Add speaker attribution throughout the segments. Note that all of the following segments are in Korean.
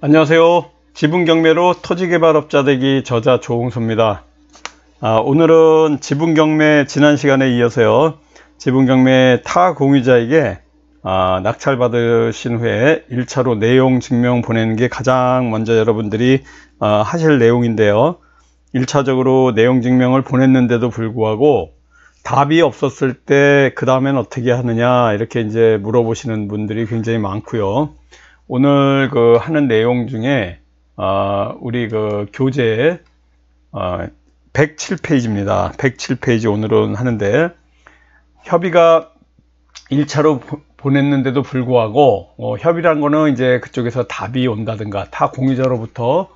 Speaker 1: 안녕하세요. 지분경매로 토지개발업자 되기 저자 조홍수입니다. 오늘은 지분경매 지난 시간에 이어서요. 지분경매 타 공유자에게 낙찰 받으신 후에 1차로 내용 증명 보내는 게 가장 먼저 여러분들이 하실 내용인데요. 1차적으로 내용 증명을 보냈는데도 불구하고 답이 없었을 때 그 다음엔 어떻게 하느냐 이렇게 이제 물어보시는 분들이 굉장히 많고요. 오늘 하는 내용 중에 우리 교재 107페이지입니다. 107페이지 오늘은 하는데, 협의가 1차로 보냈는데도 불구하고 협의란 거는 이제 그쪽에서 답이 온다든가 타 공유자로부터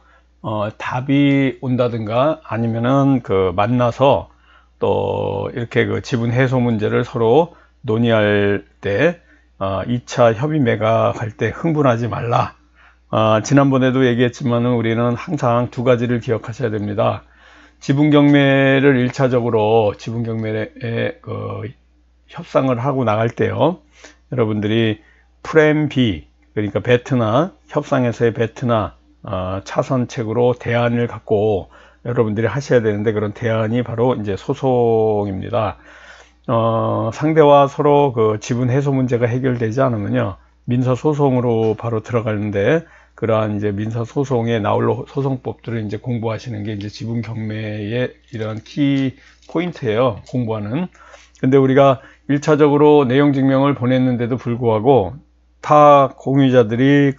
Speaker 1: 답이 온다든가 아니면은 만나서 또 이렇게 지분 해소 문제를 서로 논의할 때 2차 협의 매각할 때 흥분하지 말라. 지난번에도 얘기했지만은 우리는 항상 두 가지를 기억하셔야 됩니다. 지분경매를 1차적으로 지분경매에 협상을 하고 나갈 때요, 여러분들이 프렘 B, 그러니까 배트나 협상에서의 배트나 차선책으로 대안을 갖고 여러분들이 하셔야 되는데, 그런 대안이 바로 이제 소송입니다. 상대와 서로 지분 해소 문제가 해결되지 않으면요, 민사소송으로 바로 들어가는데, 그러한 이제 민사소송에 나올 소송법들을 이제 공부하시는 게 이제 지분경매의 이러한 키 포인트예요, 공부하는. 근데 우리가 1차적으로 내용 증명을 보냈는데도 불구하고 타 공유자들이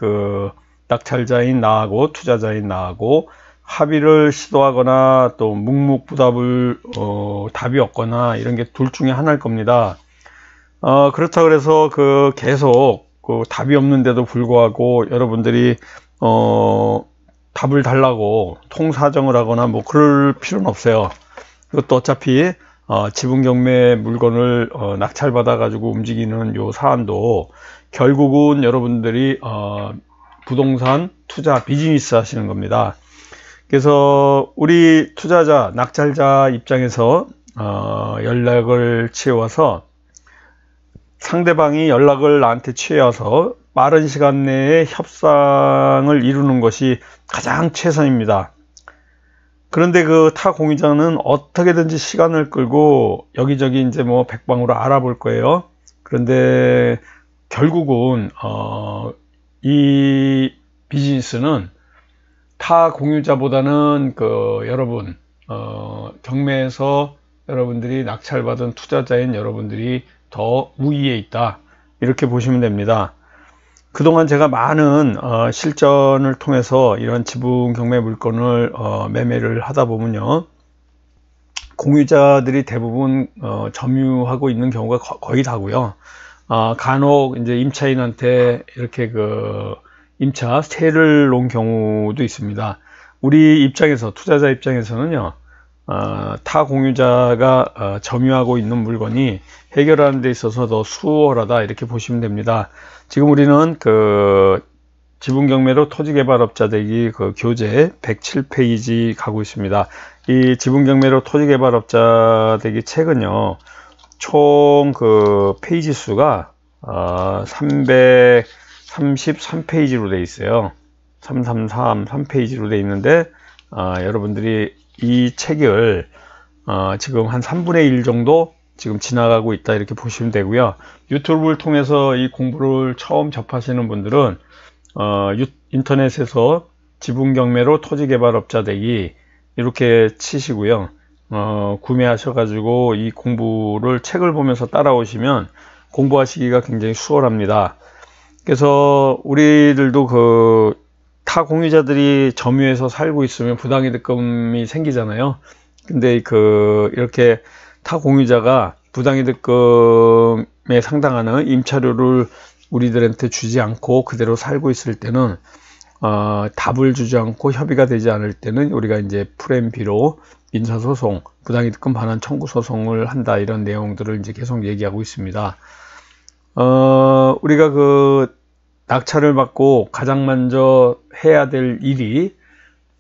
Speaker 1: 낙찰자인 나하고 투자자인 나하고 합의를 시도하거나 또 묵묵부답을 답이 없거나 이런 게 둘 중에 하나일 겁니다. 그렇다 그래서 계속 답이 없는데도 불구하고 여러분들이 답을 달라고 통사정을 하거나 뭐 그럴 필요는 없어요. 이것도 어차피 지분경매 물건을 낙찰받아 가지고 움직이는 요 사안도 결국은 여러분들이 부동산 투자 비즈니스 하시는 겁니다. 그래서 우리 투자자, 낙찰자 입장에서 연락을 취해와서, 상대방이 연락을 나한테 취해와서 빠른 시간 내에 협상을 이루는 것이 가장 최선입니다. 그런데 타 공유자는 어떻게든지 시간을 끌고 여기저기 이제 뭐 백방으로 알아볼 거예요. 그런데 결국은 이 비즈니스는 타 공유자보다는 여러분 경매에서 여러분들이 낙찰받은 투자자인 여러분들이 더 우위에 있다, 이렇게 보시면 됩니다. 그동안 제가 많은 실전을 통해서 이런 지분 경매 물건을 매매를 하다 보면요, 공유자들이 대부분 점유하고 있는 경우가 거의 다고요. 간혹 이제 임차인한테 이렇게 임차 세를 놓은 경우도 있습니다. 우리 입장에서, 투자자 입장에서는요, 타 공유자가 점유하고 있는 물건이 해결하는 데 있어서 더 수월하다, 이렇게 보시면 됩니다. 지금 우리는 지분경매로 토지개발업자 되기 교재 107페이지 가고 있습니다. 이 지분경매로 토지개발업자 되기 책은요, 총 페이지 수가 333페이지로 되어 있어요. 3페이지로 되어 있는데, 여러분들이 이 책을 지금 한 3분의 1 정도 지금 지나가고 있다, 이렇게 보시면 되고요. 유튜브를 통해서 이 공부를 처음 접하시는 분들은 인터넷에서 지분경매로 토지개발업자 되기 이렇게 치시고요, 구매하셔가지고 이 공부를 책을 보면서 따라오시면 공부하시기가 굉장히 수월합니다. 그래서 우리들도 타 공유자들이 점유해서 살고 있으면 부당이득금이 생기잖아요. 근데 이렇게 타 공유자가 부당이득금에 상당하는 임차료를 우리들한테 주지 않고 그대로 살고 있을 때는, 답을 주지 않고 협의가 되지 않을 때는 우리가 이제 프렘 B로 민사소송, 부당이득금 반환 청구 소송을 한다, 이런 내용들을 이제 계속 얘기하고 있습니다. 우리가 낙찰을 받고 가장 먼저 해야 될 일이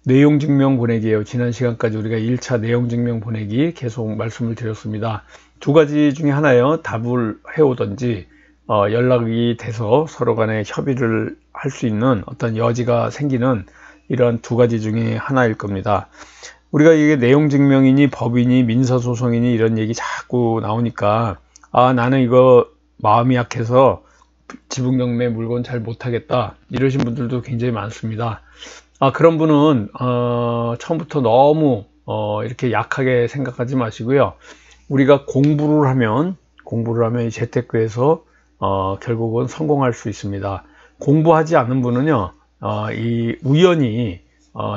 Speaker 1: 내용 증명 보내기예요. 지난 시간까지 우리가 1차 내용 증명 보내기 계속 말씀을 드렸습니다. 두 가지 중에 하나예요. 답을 해오든지 연락이 돼서 서로 간에 협의를 할 수 있는 어떤 여지가 생기는 이러한 두 가지 중에 하나일 겁니다. 우리가 이게 내용증명이니 법이니 민사소송이니 이런 얘기 자꾸 나오니까 나는 이거 마음이 약해서 지분경매 물건 잘 못하겠다 이러신 분들도 굉장히 많습니다. 그런 분은 처음부터 너무 이렇게 약하게 생각하지 마시고요. 우리가 공부를 하면 이 재테크에서 결국은 성공할 수 있습니다. 공부하지 않은 분은요, 이 우연히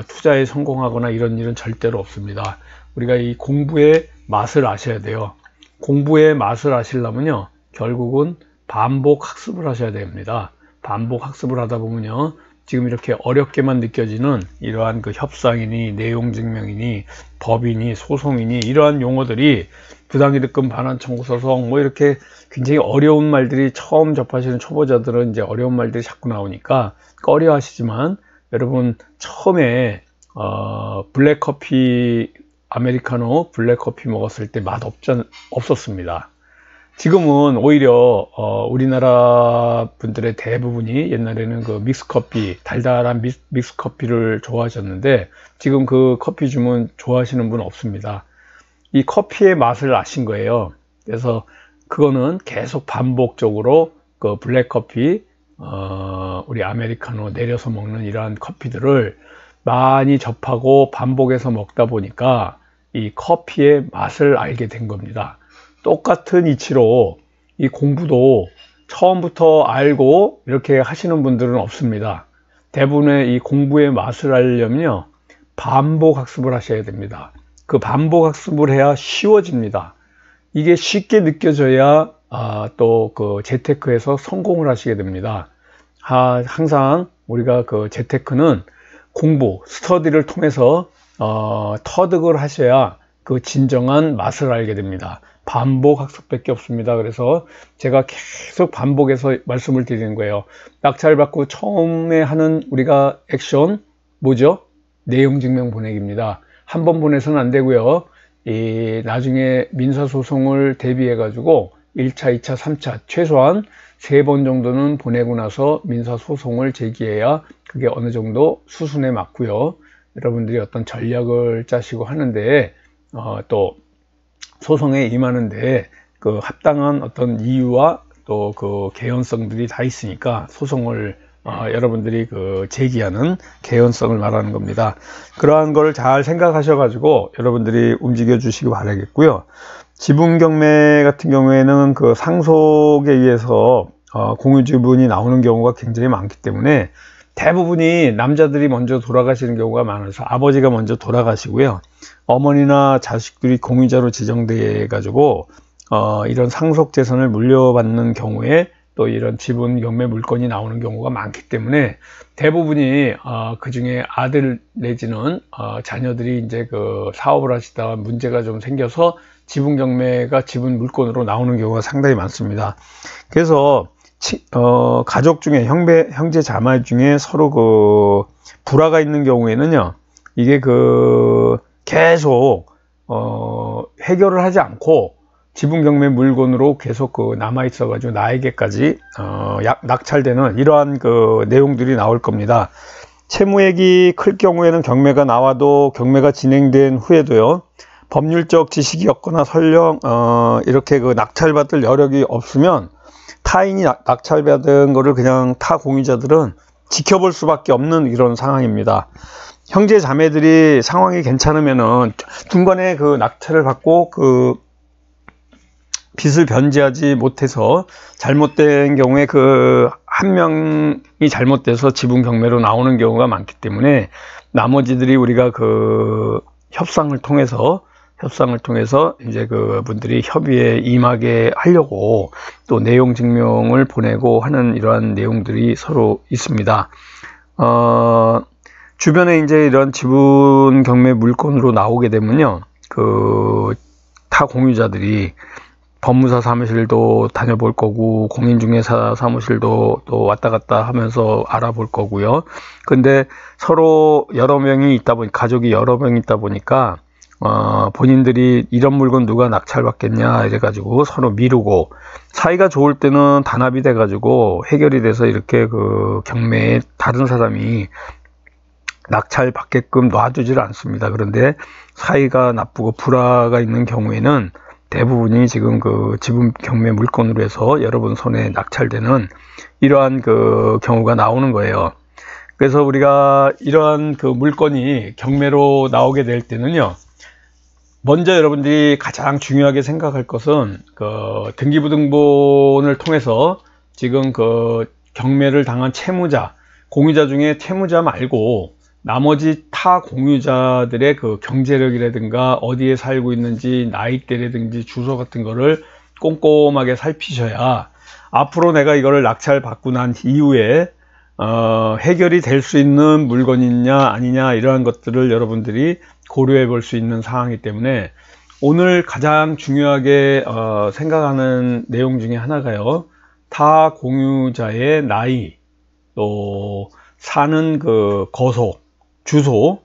Speaker 1: 투자에 성공하거나 이런 일은 절대로 없습니다. 우리가 이 공부의 맛을 아셔야 돼요. 공부의 맛을 아시려면요, 결국은 반복 학습을 하셔야 됩니다. 반복 학습을 하다 보면요, 지금 이렇게 어렵게만 느껴지는 이러한 그 협상이니 내용증명이니 법이니 소송이니 이러한 용어들이 부당이득금 반환 청구 소송 뭐 이렇게 굉장히 어려운 말들이 처음 접하시는 초보자들은 이제 어려운 말들이 자꾸 나오니까 꺼려 하시지만, 여러분 처음에 블랙커피 아메리카노 블랙커피 먹었을 때 맛 없었습니다. 지금은 오히려 우리나라 분들의 대부분이 옛날에는 그 믹스커피, 달달한 믹스커피를 좋아하셨는데 지금 그 커피 주문 좋아하시는 분 없습니다. 이 커피의 맛을 아신 거예요. 그래서 그거는 계속 반복적으로 그 블랙커피, 우리 아메리카노 내려서 먹는 이러한 커피들을 많이 접하고 반복해서 먹다 보니까 이 커피의 맛을 알게 된 겁니다. 똑같은 이치로 이 공부도 처음부터 알고 이렇게 하시는 분들은 없습니다. 대부분의 이 공부의 맛을 알려면요, 반복 학습을 하셔야 됩니다. 그 반복 학습을 해야 쉬워집니다. 이게 쉽게 느껴져야 또 그 재테크에서 성공을 하시게 됩니다. 항상 우리가 그 재테크는 공부, 스터디를 통해서 터득을 하셔야 그 진정한 맛을 알게 됩니다. 반복 학습밖에 없습니다. 그래서 제가 계속 반복해서 말씀을 드리는 거예요. 낙찰받고 처음에 하는 우리가 액션 뭐죠? 내용증명 보내기입니다. 한 번 보내서는 안 되고요. 나중에 민사소송을 대비해 가지고 1차, 2차, 3차 최소한 3번 정도는 보내고 나서 민사소송을 제기해야 그게 어느 정도 수순에 맞고요. 여러분들이 어떤 전략을 짜시고 하는데 또 소송에 임하는데 그 합당한 어떤 이유와 또 그 개연성들이 다 있으니까 소송을 여러분들이 그 제기하는 개연성을 말하는 겁니다. 그러한 걸 잘 생각하셔 가지고 여러분들이 움직여 주시기 바라겠고요. 지분경매 같은 경우에는 그 상속에 의해서 공유지분이 나오는 경우가 굉장히 많기 때문에 대부분이 남자들이 먼저 돌아가시는 경우가 많아서 아버지가 먼저 돌아가시고요, 어머니나 자식들이 공유자로 지정돼 가지고 이런 상속 재산을 물려받는 경우에 또 이런 지분 경매 물건이 나오는 경우가 많기 때문에 대부분이 그 중에 아들 내지는 자녀들이 이제 그 사업을 하시다가 문제가 좀 생겨서 지분 경매가 지분 물건으로 나오는 경우가 상당히 많습니다. 그래서 가족 중에 형제 자매 중에 서로 그 불화가 있는 경우에는요, 이게 그 계속 해결을 하지 않고 지분 경매 물건으로 계속 그 남아 있어 가지고 나에게까지 낙찰되는 이러한 그 내용들이 나올 겁니다. 채무액이 클 경우에는 경매가 나와도 경매가 진행된 후에도요, 법률적 지식이 없거나 설령 이렇게 그 낙찰받을 여력이 없으면 타인이 낙찰받은 거를 그냥 타 공유자들은 지켜볼 수밖에 없는 이런 상황입니다. 형제 자매들이 상황이 괜찮으면은 중간에 그 낙찰을 받고 그 빚을 변제하지 못해서 잘못된 경우에 그 한 명이 잘못돼서 지분 경매로 나오는 경우가 많기 때문에 나머지들이 우리가 그 협상을 통해서 이제 그 분들이 협의에 임하게 하려고 또 내용 증명을 보내고 하는 이러한 내용들이 서로 있습니다. 주변에 이제 이런 지분 경매 물건으로 나오게 되면요, 그 타 공유자들이 법무사 사무실도 다녀볼 거고 공인중개사 사무실도 또 왔다 갔다 하면서 알아볼 거고요. 근데 서로 여러 명이 있다 보니 가족이 여러 명 있다 보니까 본인들이 이런 물건 누가 낙찰받겠냐 이래가지고 서로 미루고, 사이가 좋을 때는 단합이 돼가지고 해결이 돼서 이렇게 그 경매에 다른 사람이 낙찰받게끔 놔두질 않습니다. 그런데 사이가 나쁘고 불화가 있는 경우에는 대부분이 지금 그 지분 경매 물건으로 해서 여러분 손에 낙찰되는 이러한 그 경우가 나오는 거예요. 그래서 우리가 이러한 그 물건이 경매로 나오게 될 때는요, 먼저 여러분들이 가장 중요하게 생각할 것은 그 등기부등본을 통해서 지금 그 경매를 당한 채무자, 공유자 중에 채무자 말고 나머지 타 공유자들의 그 경제력이라든가 어디에 살고 있는지, 나이대라든지 주소 같은 거를 꼼꼼하게 살피셔야 앞으로 내가 이거를 낙찰 받고 난 이후에 해결이 될 수 있는 물건이냐 아니냐 이러한 것들을 여러분들이 고려해 볼 수 있는 상황이기 때문에, 오늘 가장 중요하게 생각하는 내용 중에 하나가요, 타 공유자의 나이, 또 사는 그 거소, 주소,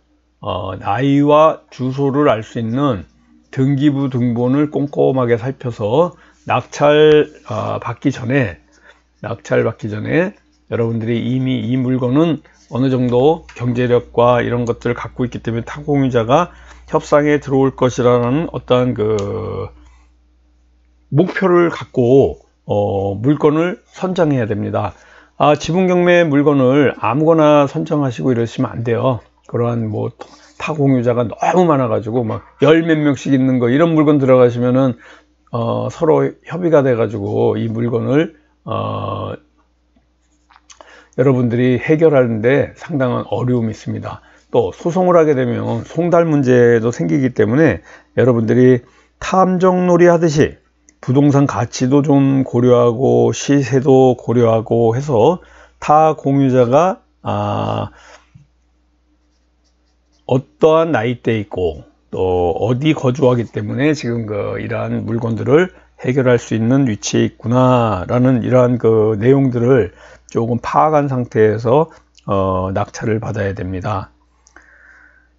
Speaker 1: 나이와 주소를 알 수 있는 등기부 등본을 꼼꼼하게 살펴서 낙찰 받기 전에 여러분들이 이미 이 물건은 어느 정도 경제력과 이런 것들을 갖고 있기 때문에 타공유자가 협상에 들어올 것이라는 어떠한 그 목표를 갖고 물건을 선정해야 됩니다. 지분경매 물건을 아무거나 선정하시고 이러시면 안 돼요. 그러한 뭐 타공유자가 너무 많아 가지고 막 열 몇 명씩 있는 거, 이런 물건 들어가시면은 서로 협의가 돼 가지고 이 물건을 여러분들이 해결하는데 상당한 어려움이 있습니다. 또 소송을 하게 되면 송달 문제도 생기기 때문에 여러분들이 탐정놀이 하듯이 부동산 가치도 좀 고려하고 시세도 고려하고 해서 타 공유자가 어떠한 나이대에 있고 또 어디 거주하기 때문에 지금 이러한 물건들을 해결할 수 있는 위치에 있구나 라는 이러한 그 내용들을 조금 파악한 상태에서 낙찰을 받아야 됩니다.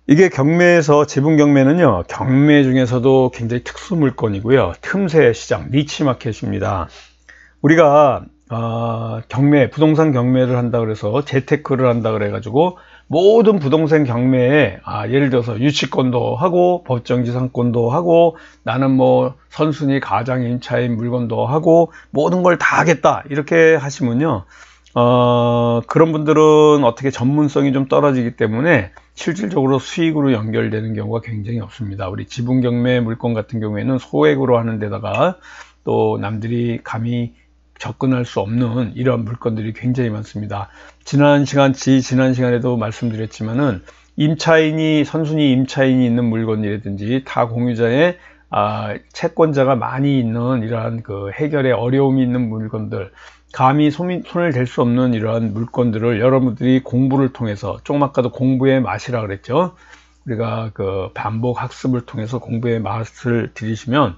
Speaker 1: 이게 경매에서, 지분 경매는요, 경매 중에서도 굉장히 특수 물건이고요, 틈새 시장, 니치 마켓입니다. 우리가 경매, 부동산 경매를 한다 그래서 재테크를 한다 그래 가지고 모든 부동산 경매에 예를 들어서 유치권도 하고 법정지상권도 하고 나는 뭐 선순위 가장 임차인 물건도 하고 모든 걸 다 하겠다 이렇게 하시면요, 그런 분들은 어떻게 전문성이 좀 떨어지기 때문에 실질적으로 수익으로 연결되는 경우가 굉장히 없습니다. 우리 지분 경매 물건 같은 경우에는 소액으로 하는 데다가 또 남들이 감히 접근할 수 없는 이러한 물건들이 굉장히 많습니다. 지난 시간에도 말씀드렸지만은 선순위 임차인이 있는 물건이라든지 타 공유자의 채권자가 많이 있는 이러한 그 해결에 어려움이 있는 물건들, 감히 손을 댈 수 없는 이러한 물건들을 여러분들이 공부를 통해서, 조금 아까도 공부의 맛이라 그랬죠. 우리가 그 반복 학습을 통해서 공부의 맛을 들이시면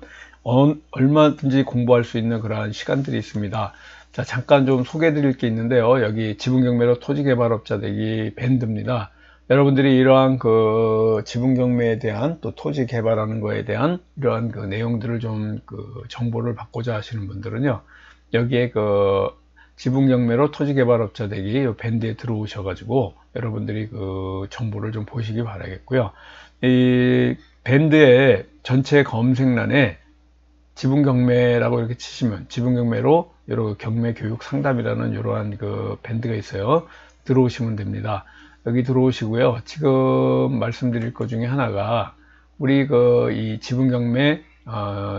Speaker 1: 얼마든지 공부할 수 있는 그러한 시간들이 있습니다. 자, 잠깐 좀 소개해 드릴 게 있는데요. 여기 지분경매로 토지개발업자 되기 밴드입니다. 여러분들이 이러한 그 지분경매에 대한, 또 토지 개발하는 거에 대한 이러한 그 내용들을 좀 정보를 받고자 하시는 분들은요, 여기에 그 지분경매로 토지개발업자 되기 이 밴드에 들어오셔가지고 여러분들이 그 정보를 좀 보시기 바라겠고요. 이 밴드의 전체 검색란에 지분경매라고 이렇게 치시면 지분경매로 여러 경매 교육 상담이라는 이러한 그 밴드가 있어요. 들어오시면 됩니다. 여기 들어오시고요. 지금 말씀드릴 것 중에 하나가 우리 이 지분경매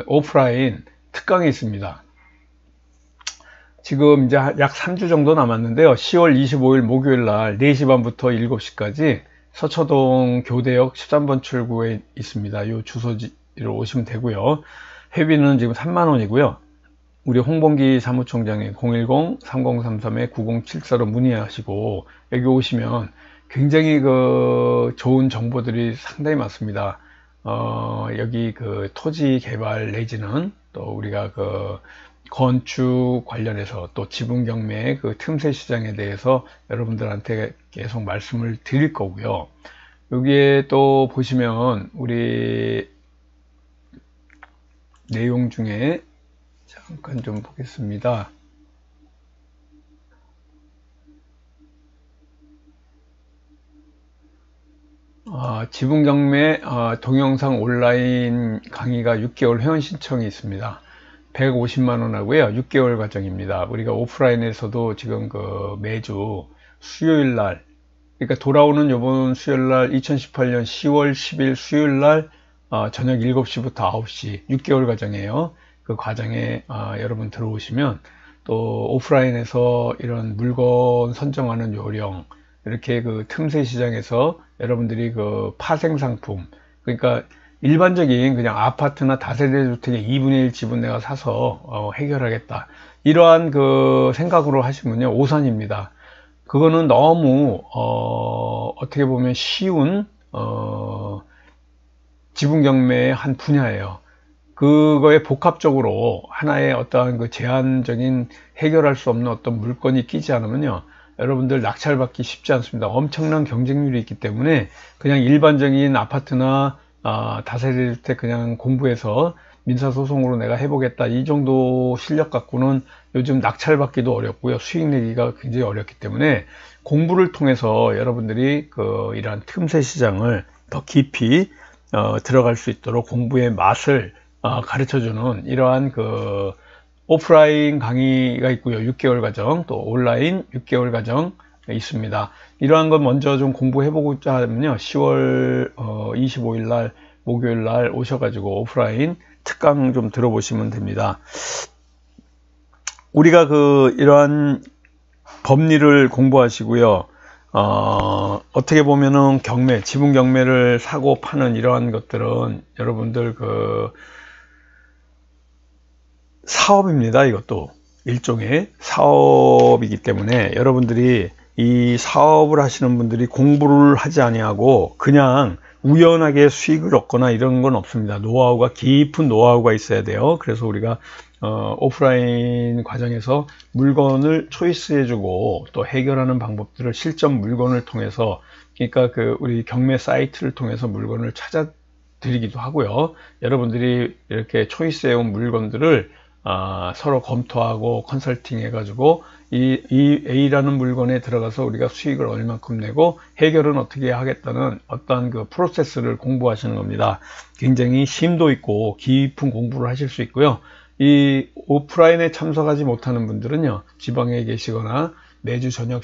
Speaker 1: 오프라인 특강이 있습니다. 지금 이제 약 3주 정도 남았는데요. 10월 25일 목요일 날 4시 반부터 7시까지 서초동 교대역 13번 출구에 있습니다. 이 주소지로 오시면 되고요. 회비는 지금 3만원이고요. 우리 홍범기 사무총장의 010-3033-9074로 문의하시고 여기 오시면 굉장히 좋은 정보들이 상당히 많습니다. 여기 토지 개발 내지는 또 우리가 건축 관련해서 또 지분 경매 틈새 시장에 대해서 여러분들한테 계속 말씀을 드릴 거고요. 여기에 또 보시면 우리 내용 중에 잠깐 좀 보겠습니다. 지분경매 동영상 온라인 강의가 6개월 회원 신청이 있습니다. 150만원 하고요. 6개월 과정입니다. 우리가 오프라인에서도 지금 그 매주 수요일날, 그러니까 돌아오는 요번 수요일날 2018년 10월 10일 수요일날 저녁 7시부터 9시 6개월 과정이에요. 그 과정에 여러분 들어오시면 또 오프라인에서 이런 물건 선정하는 요령, 이렇게 그 틈새 시장에서 여러분들이 그 파생 상품, 그러니까 일반적인 그냥 아파트나 다세대 주택의 2분의 1 집은 내가 사서 해결하겠다, 이러한 그 생각으로 하시면요 오산입니다. 그거는 너무 어떻게 보면 쉬운 지분 경매의 한 분야예요. 그거에 복합적으로 하나의 어떠한 그 제한적인 해결할 수 없는 어떤 물건이 끼지 않으면요 여러분들 낙찰받기 쉽지 않습니다. 엄청난 경쟁률이 있기 때문에 그냥 일반적인 아파트나 다세대 주택 그냥 공부해서 민사소송으로 내가 해보겠다, 이 정도 실력 갖고는 요즘 낙찰받기도 어렵고요, 수익 내기가 굉장히 어렵기 때문에 공부를 통해서 여러분들이 그 이러한 틈새 시장을 더 깊이 들어갈 수 있도록 공부의 맛을 가르쳐주는 이러한 그 오프라인 강의가 있고요. 6개월 과정, 또 온라인 6개월 과정 있습니다. 이러한 건 먼저 좀 공부해보고자 하면요 10월 25일 날 목요일 날 오셔가지고 오프라인 특강 좀 들어보시면 됩니다. 우리가 그 이러한 법리를 공부하시고요, 어떻게 보면은 경매, 지분 경매를 사고 파는 이러한 것들은 여러분들 그 사업입니다. 이것도 일종의 사업이기 때문에 여러분들이 이 사업을 하시는 분들이 공부를 하지 아니하고 그냥 우연하게 수익을 얻거나 이런 건 없습니다. 노하우가, 깊은 노하우가 있어야 돼요. 그래서 우리가 오프라인 과정에서 물건을 초이스해주고 또 해결하는 방법들을 실전 물건을 통해서, 그러니까 그 우리 경매 사이트를 통해서 물건을 찾아 드리기도 하고요. 여러분들이 이렇게 초이스해온 물건들을 서로 검토하고 컨설팅 해가지고 이 A라는 물건에 들어가서 우리가 수익을 얼마큼 내고 해결은 어떻게 하겠다는 어떤 그 프로세스를 공부하시는 겁니다. 굉장히 심도 있고 깊은 공부를 하실 수 있고요. 이 오프라인에 참석하지 못하는 분들은요 지방에 계시거나 매주 저녁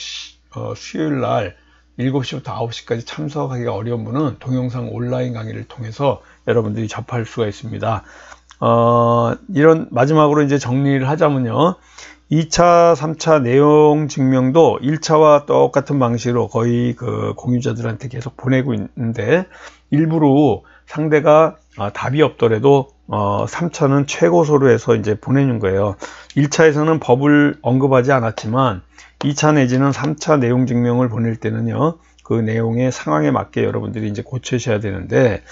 Speaker 1: 수요일 날 7시부터 9시까지 참석하기가 어려운 분은 동영상 온라인 강의를 통해서 여러분들이 접할 수가 있습니다. 이런 마지막으로 이제 정리를 하자면요, 2차 3차 내용 증명도 1차와 똑같은 방식으로 거의 그 공유자들한테 계속 보내고 있는데, 일부러 상대가 답이 없더라도 3차는 최고소로 해서 이제 보내는 거예요. 1차에서는 법을 언급하지 않았지만 2차 내지는 3차 내용 증명을 보낼 때는요 그 내용의 상황에 맞게 여러분들이 이제 고치셔야 되는데,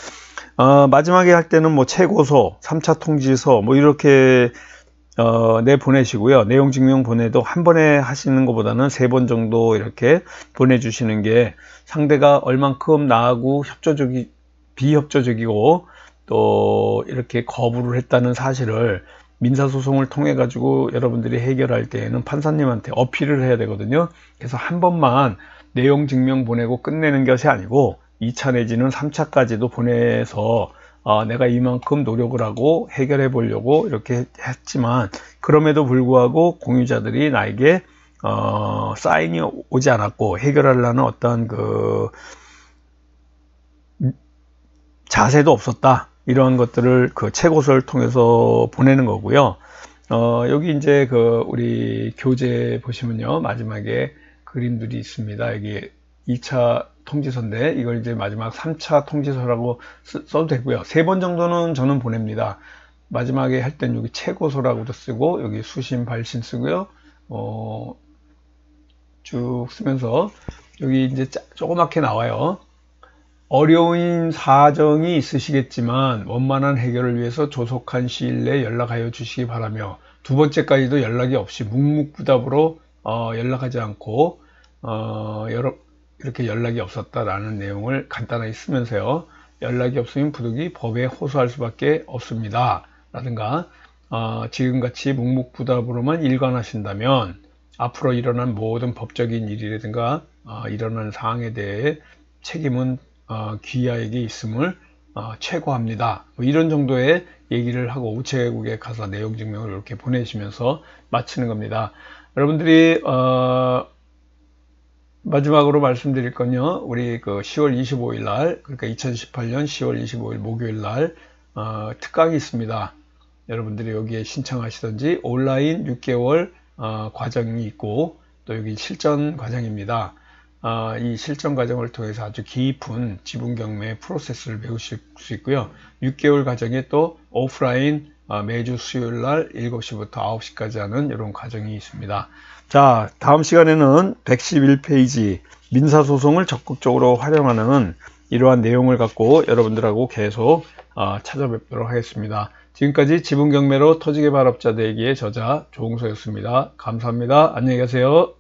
Speaker 1: 마지막에 할 때는 뭐 최고소, 3차 통지서 뭐 이렇게 보내시고요. 내용 증명 보내도 한 번에 하시는 것보다는 3번 정도 이렇게 보내주시는 게 상대가 얼만큼 나하고 비협조적이고 또 이렇게 거부를 했다는 사실을 민사소송을 통해 가지고 여러분들이 해결할 때에는 판사님한테 어필을 해야 되거든요. 그래서 한 번만 내용 증명 보내고 끝내는 것이 아니고 2차 내지는 3차까지도 보내서 내가 이만큼 노력을 하고 해결해 보려고 이렇게 했지만 그럼에도 불구하고 공유자들이 나에게 사인이 오지 않았고 해결하려는 어떤 그 자세도 없었다, 이런 것들을 그 최고서를 통해서 보내는 거고요. 여기 이제 그 우리 교재 보시면요 마지막에 그림들이 있습니다. 여기 2차 통지서인데 이걸 이제 마지막 3차 통지서라고 써도 되고요. 3번 정도는 저는 보냅니다. 마지막에 할 땐 여기 최고서라고도 쓰고 여기 수신 발신 쓰고요. 쭉 쓰면서 여기 이제 조그맣게 나와요. 어려운 사정이 있으시겠지만 원만한 해결을 위해서 조속한 시일 내에 연락하여 주시기 바라며, 두 번째까지도 연락이 없이 묵묵부답으로 연락하지 않고 이렇게 연락이 없었다라는 내용을 간단하게 쓰면서요. 연락이 없으면 부득이 법에 호소할 수밖에 없습니다. 라든가 지금같이 묵묵부답으로만 일관하신다면 앞으로 일어난 모든 법적인 일이라든가 일어난 사항에 대해 책임은 귀하에게 있음을 최고합니다. 뭐 이런 정도의 얘기를 하고 우체국에 가서 내용 증명을 이렇게 보내시면서 마치는 겁니다. 여러분들이 마지막으로 말씀드릴 건요, 우리 그 10월 25일 날, 그러니까 2018년 10월 25일 목요일 날 특강이 있습니다. 여러분들이 여기에 신청하시든지 온라인 6개월 과정이 있고 또 여기 실전 과정입니다. 이 실전 과정을 통해서 아주 깊은 지분 경매 프로세스를 배우실 수 있고요. 6개월 과정에 또 오프라인 매주 수요일 날 7시부터 9시까지 하는 이런 과정이 있습니다. 자, 다음 시간에는 111페이지 민사소송을 적극적으로 활용하는 이러한 내용을 갖고 여러분들하고 계속 찾아뵙도록 하겠습니다. 지금까지 지분경매로 터지게 발업자 되기의 저자 조홍서였습니다. 감사합니다. 안녕히 가세요.